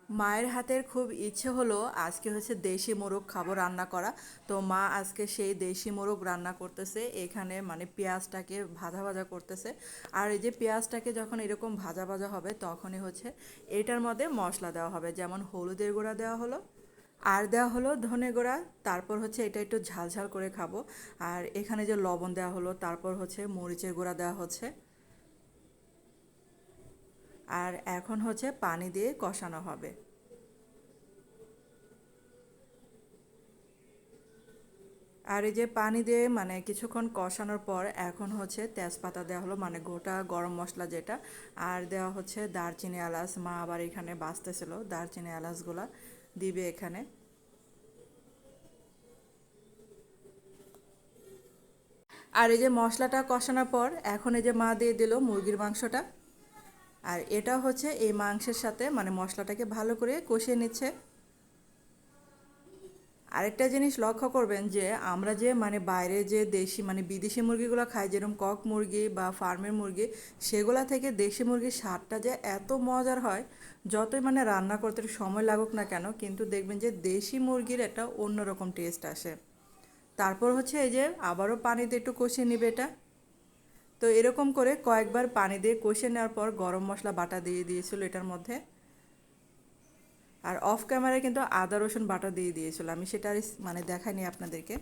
মায়ের হাতের খুব ইচ্ছে হলো আজকে হচ্ছে দেশি মোরগ খাবো রান্না করা। তো মা আজকে সেই দেশি মোরগ রান্না করতেছে, এখানে মানে পেঁয়াজটাকে ভাজা ভাজা করতেছে। আর এই যে পেঁয়াজটাকে যখন এরকম ভাজা ভাজা হবে তখনই হচ্ছে এটার মধ্যে মশলা দেওয়া হবে, যেমন হলুদের গুঁড়া দেওয়া হলো, আর দেওয়া হলো ধনে গুঁড়া। তারপর হচ্ছে এটা একটু ঝাল ঝাল করে খাবো। আর এখানে যে লবণ দেওয়া হলো, তারপর হচ্ছে মরিচের গুঁড়া দেওয়া হচ্ছে। আর এখন হচ্ছে পানি দিয়ে কষানো হবে। আর এই যে পানি দিয়ে মানে কিছুক্ষণ কষানোর পর এখন হচ্ছে তেজপাতা দেওয়া হলো, মানে গোটা গরম মশলা যেটা। আর দেওয়া হচ্ছে দারচিনি এলাচ, মা আবার এখানে বাছতেছিল দারচিনি এলাচগুলা দিবে এখানে। আর এই যে মশলাটা কষানোর পর এখন এই যে মা দিয়ে দিল মুরগির মাংসটা। আর এটা হচ্ছে এই মাংসের সাথে মানে মশলাটাকে ভালো করে কষিয়ে নিচ্ছে। আরেকটা জিনিস লক্ষ্য করবেন যে আমরা যে মানে বাইরে যে দেশি মানে বিদেশি মুরগিগুলো খাই, যেরকম কক মুরগি বা ফার্মের মুরগি, সেগুলা থেকে দেশি মুরগির স্বাদটা যে এত মজার হয়, যতই মানে রান্না করতে একটু সময় লাগুক না কেন, কিন্তু দেখবেন যে দেশি মুরগির একটা অন্যরকম টেস্ট আসে। তারপর হচ্ছে এই যে আবারও পানিতে একটু কষিয়ে নিবে এটা। তো এরকম করে কয়েকবার পানি দিয়ে কষিয়ে নেওয়ার পর গরম মশলা বাটা দিয়ে দিয়েছিল এটার মধ্যে। আর অফ ক্যামেরায় কিন্তু আদা রসুন বাটা দিয়ে দিয়েছিল, আমি সেটা আর মানে দেখাইনি আপনাদেরকে।